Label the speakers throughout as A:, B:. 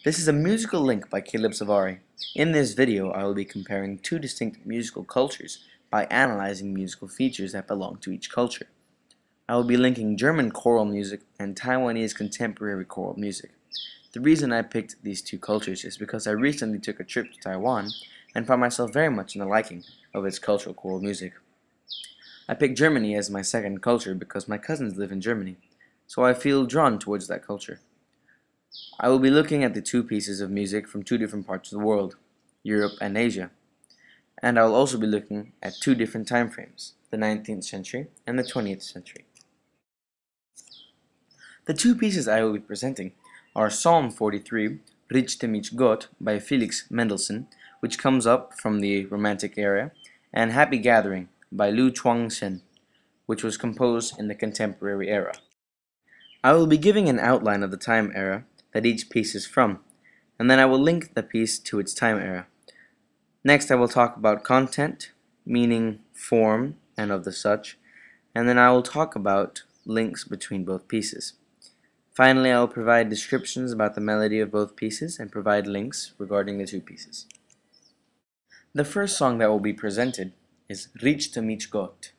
A: This is a musical link by Caleb Savari. In this video, I will be comparing two distinct musical cultures by analyzing musical features that belong to each culture. I will be linking German choral music and Taiwanese contemporary choral music. The reason I picked these two cultures is because I recently took a trip to Taiwan and found myself very much in the liking of its cultural choral music. I picked Germany as my second culture because my cousins live in Germany, so I feel drawn towards that culture. I will be looking at the two pieces of music from two different parts of the world, Europe and Asia. And I will also be looking at two different time frames, the 19th century and the 20th century. The two pieces I will be presenting are Psalm 43, Richte mich Gott by Felix Mendelssohn, which comes up from the Romantic era, and Happy Gathering by Liu Chuang-hsen, which was composed in the Contemporary era. I will be giving an outline of the time era that each piece is from, and then I will link the piece to its time era. Next I will talk about content, meaning, form, and of the such, and then I will talk about links between both pieces. Finally, I will provide descriptions about the melody of both pieces and provide links regarding the two pieces. The first song that will be presented is Richte mich Gott.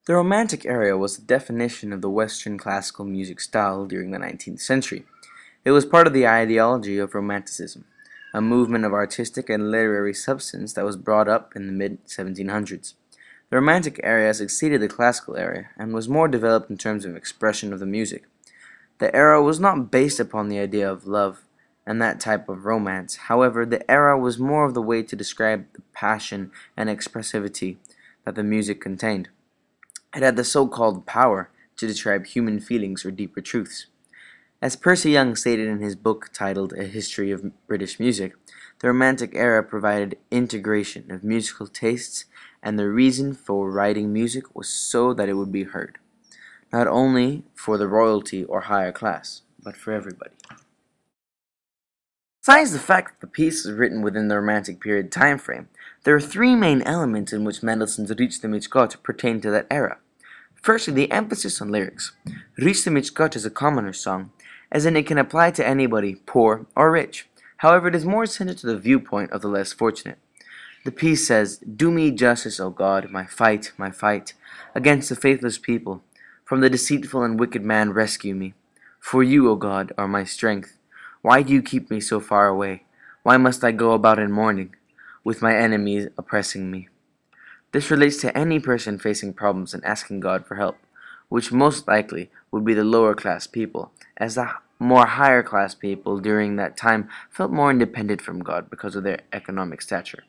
A: The Romantic era was the definition of the Western classical music style during the 19th century. It was part of the ideology of Romanticism, a movement of artistic and literary substance that was brought up in the mid-1700s. The Romantic era succeeded the Classical era and was more developed in terms of expression of the music. The era was not based upon the idea of love and that type of romance. However, the era was more of the way to describe the passion and expressivity that the music contained. It had the so-called power to describe human feelings or deeper truths. As Percy Young stated in his book titled A History of British Music, the Romantic era provided integration of musical tastes, and the reason for writing music was so that it would be heard, not only for the royalty or higher class, but for everybody. Besides the fact that the piece is written within the Romantic period time frame, there are three main elements in which Mendelssohn's Riech dem ich Gott pertain to that era. Firstly, the emphasis on lyrics. Riech dem ich Gott is a commoner song, as in it can apply to anybody, poor or rich. However, it is more centered to the viewpoint of the less fortunate. The piece says, "Do me justice, O God, my fight, against the faithless people. From the deceitful and wicked man rescue me. For you, O God, are my strength. Why do you keep me so far away? Why must I go about in mourning, with my enemies oppressing me?" This relates to any person facing problems and asking God for help, which most likely would be the lower class people, as the more higher class people during that time felt more independent from God because of their economic stature.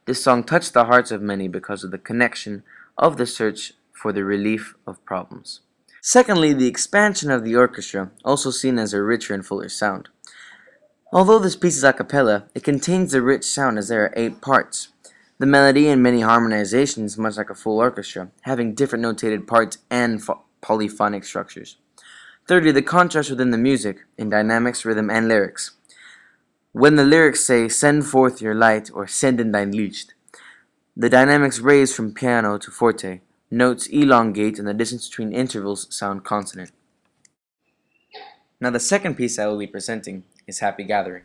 A: This song touched the hearts of many because of the connection of the search for the relief of problems. Secondly, the expansion of the orchestra, also seen as a richer and fuller sound. Although this piece is a cappella, it contains the rich sound as there are 8 parts. The melody and many harmonizations, much like a full orchestra, having different notated parts and polyphonic structures. Thirdly, the contrast within the music, in dynamics, rhythm, and lyrics. When the lyrics say, "Send forth your light," or "Send in dein Licht," the dynamics raise from piano to forte, notes elongate, and the distance between intervals sound consonant. Now the second piece I will be presenting is Happy Gathering.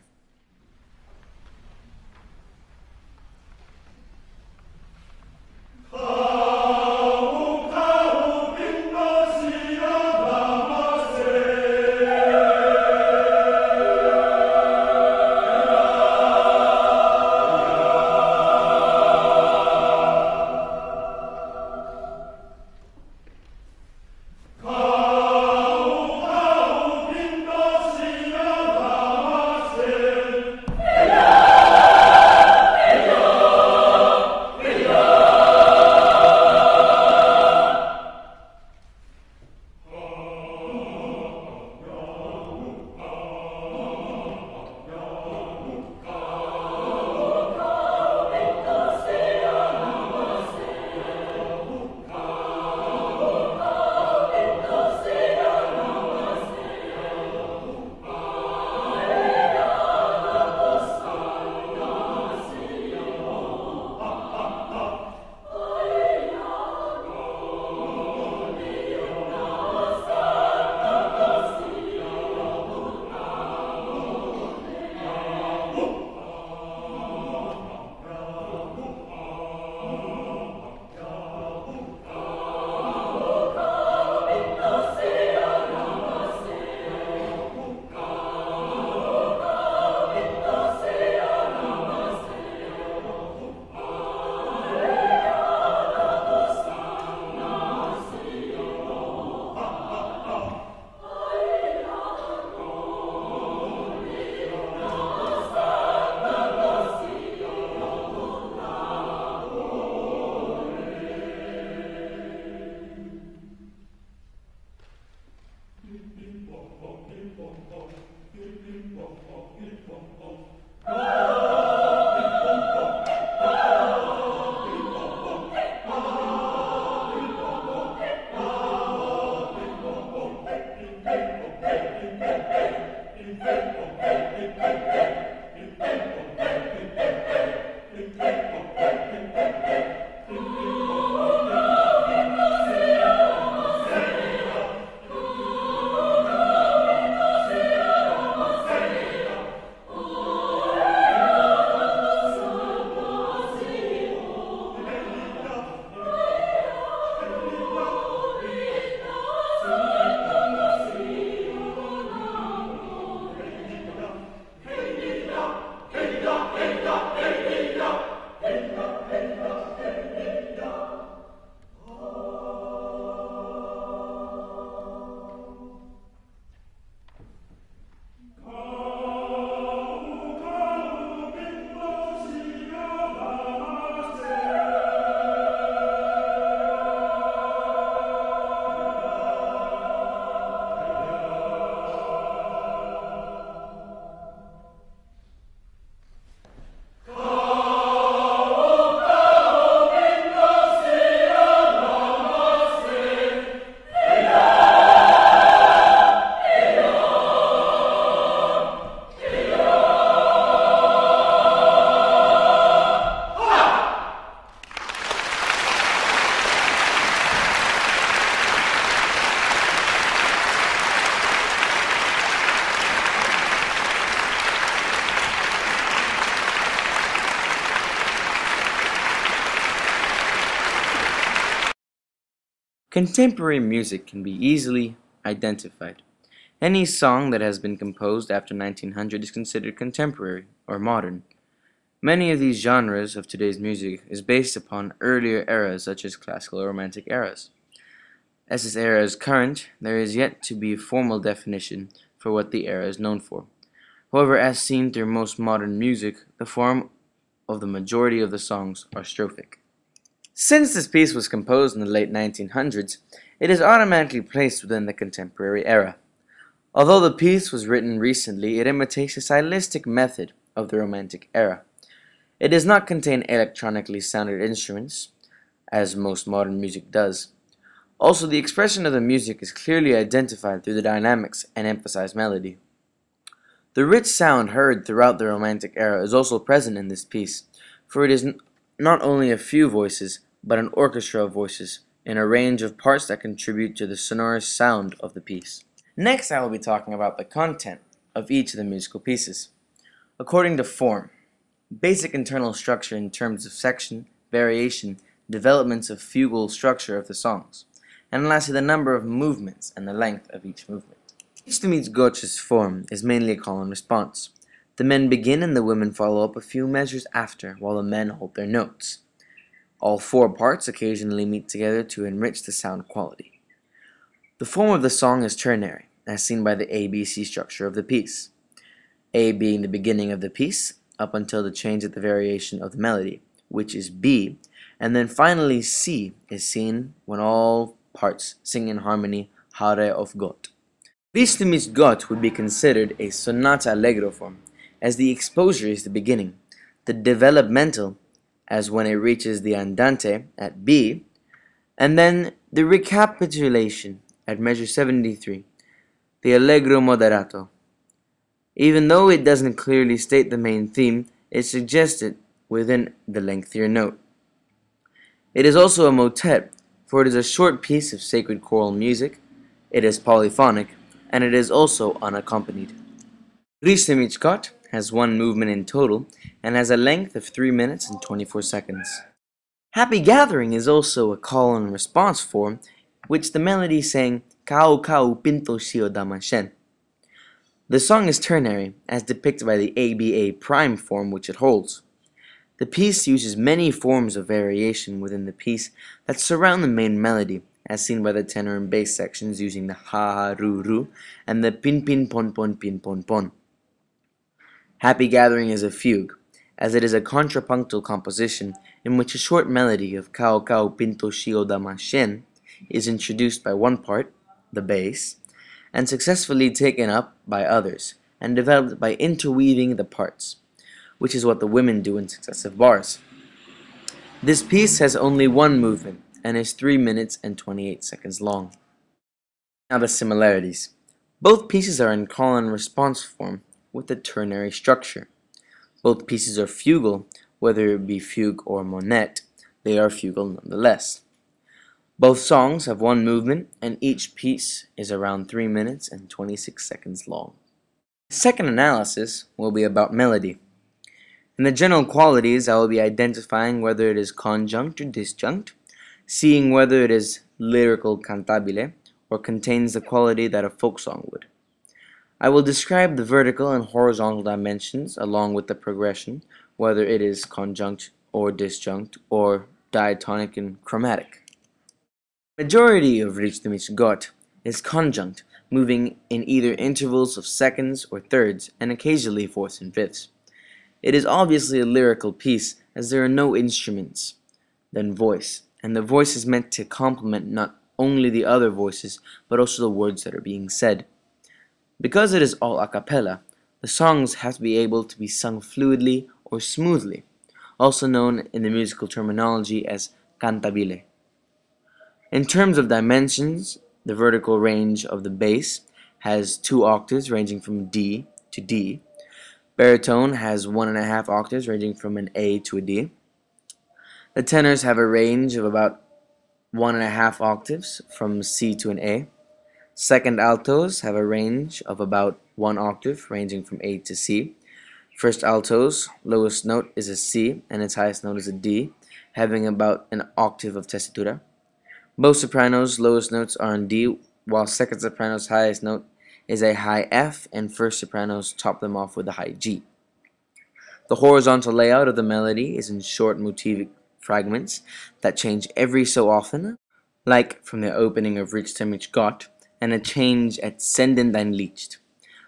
A: Contemporary music can be easily identified. Any song that has been composed after 1900 is considered contemporary or modern. Many of these genres of today's music is based upon earlier eras such as classical or romantic eras. As this era is current, there is yet to be a formal definition for what the era is known for. However, as seen through most modern music, the form of the majority of the songs are strophic. Since this piece was composed in the late 1900s, it is automatically placed within the contemporary era. Although the piece was written recently, it imitates the stylistic method of the Romantic era. It does not contain electronically sounded instruments, as most modern music does. Also, the expression of the music is clearly identified through the dynamics and emphasized melody. The rich sound heard throughout the Romantic era is also present in this piece, for it is not only a few voices, but an orchestra of voices, in a range of parts that contribute to the sonorous sound of the piece. Next, I will be talking about the content of each of the musical pieces. According to form, basic internal structure in terms of section, variation, developments of fugal structure of the songs, and lastly the number of movements and the length of each movement. Richtemits Got's form is mainly a call and response. The men begin and the women follow up a few measures after, while the men hold their notes. All four parts occasionally meet together to enrich the sound quality. The form of the song is ternary, as seen by the ABC structure of the piece. A being the beginning of the piece, up until the change at the variation of the melody, which is B, and then finally C is seen when all parts sing in harmony Hare of Got. Richtemits Got would be considered a sonata allegro form, as the exposure is the beginning, the developmental as when it reaches the andante at B, and then the recapitulation at measure 73, the allegro moderato. Even though it doesn't clearly state the main theme, it suggests it within the lengthier note. It is also a motet, for it is a short piece of sacred choral music, it is polyphonic, and it is also unaccompanied. Richtemits Got has one movement in total and has a length of 3 minutes and 24 seconds. Happy Gathering is also a call and response form, which the melody sang Kau Kau Pinto Shio Damashen. The song is ternary, as depicted by the ABA prime form which it holds. The piece uses many forms of variation within the piece that surround the main melody, as seen by the tenor and bass sections using the ha-ha-ru-ru and the pin-pin-pon-pon-pin-pon-pon. Happy Gathering is a fugue, as it is a contrapunctal composition in which a short melody of Kau Kau Pinto Shio Damashen is introduced by one part, the bass, and successfully taken up by others, and developed by interweaving the parts, which is what the women do in successive bars. This piece has only one movement, and is 3 minutes and 28 seconds long. Now the similarities. Both pieces are in call and response form with a ternary structure. Both pieces are fugal, whether it be fugue or motet, they are fugal nonetheless. Both songs have one movement, and each piece is around 3 minutes and 26 seconds long. The second analysis will be about melody. In the general qualities, I will be identifying whether it is conjunct or disjunct, seeing whether it is lyrical cantabile or contains the quality that a folk song would. I will describe the vertical and horizontal dimensions along with the progression, whether it is conjunct or disjunct or diatonic and chromatic. Majority of Richtemits Got is conjunct, moving in either intervals of seconds or thirds and occasionally fourths and fifths. It is obviously a lyrical piece as there are no instruments, then voice, and the voice is meant to complement not only the other voices but also the words that are being said. Because it is all a cappella, the songs have to be able to be sung fluidly or smoothly, also known in the musical terminology as cantabile. In terms of dimensions, the vertical range of the bass has 2 octaves ranging from D to D. Baritone has 1.5 octaves ranging from an A to a D. The tenors have a range of about 1.5 octaves from C to an A. Second altos have a range of about 1 octave ranging from A to C. First altos, lowest note is a C and its highest note is a D, having about an octave of tessitura. Both sopranos' lowest notes are in D, while second soprano's highest note is a high F, and first sopranos top them off with a high G. The horizontal layout of the melody is in short motivic fragments that change every so often, like from the opening of Recht mich Gott, and a change at Senden dein Licht.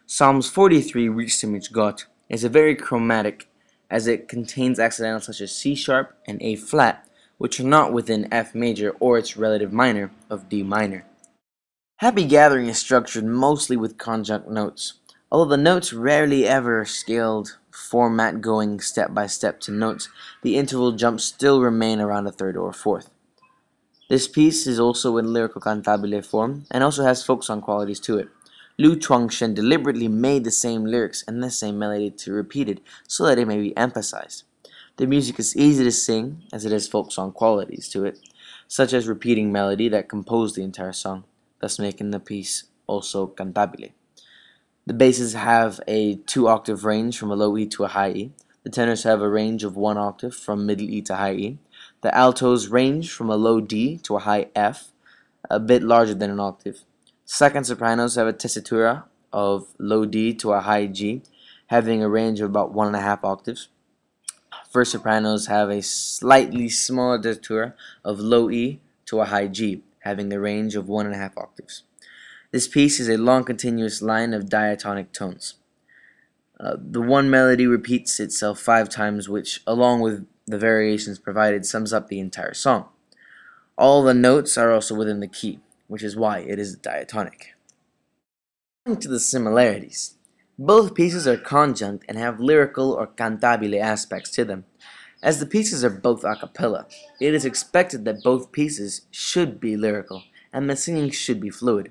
A: Psalms 43, Recht mich Gott, is a very chromatic, as it contains accidentals such as C sharp and A flat, which are not within F major or its relative minor of D minor. Happy Gathering is structured mostly with conjunct notes, although the notes rarely ever scaled format going step by step to notes, the interval jumps still remain around a third or a fourth. This piece is also in lyrical cantabile form and also has folk song qualities to it. Liu Chuangshen deliberately made the same lyrics and the same melody to repeat it so that it may be emphasized. The music is easy to sing as it has folk song qualities to it, such as repeating melody that composed the entire song, thus making the piece also cantabile. The basses have a 2-octave range from a low E to a high E. The tenors have a range of 1 octave from middle E to high E. The altos range from a low D to a high F, a bit larger than an octave. Second sopranos have a tessitura of low D to a high G, having a range of about 1.5 octaves. First sopranos have a slightly smaller tessitura of low E to a high G, having a range of 1.5 octaves. This piece is a long continuous line of diatonic tones. The one melody repeats itself 5 times, which, along with the variations provided, sums up the entire song. All the notes are also within the key, which is why it is diatonic. According to the similarities, both pieces are conjunct and have lyrical or cantabile aspects to them. As the pieces are both a cappella, it is expected that both pieces should be lyrical, and the singing should be fluid.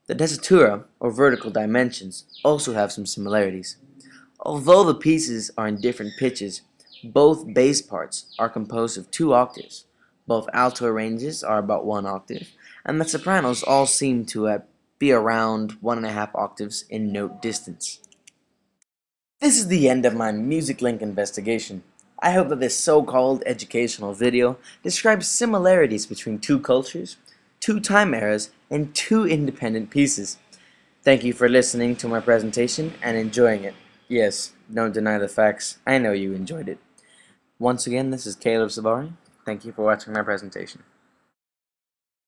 A: The tessitura, or vertical dimensions, also have some similarities. Although the pieces are in different pitches, both bass parts are composed of 2 octaves. Both alto ranges are about 1 octave, and the sopranos all seem to be around 1.5 octaves in note distance. This is the end of my MusicLink investigation. I hope that this so-called educational video describes similarities between 2 cultures, 2 time eras, and 2 independent pieces. Thank you for listening to my presentation and enjoying it. Yes, don't deny the facts. I know you enjoyed it. Once again, this is Caleb Sabari. Thank you for watching my presentation.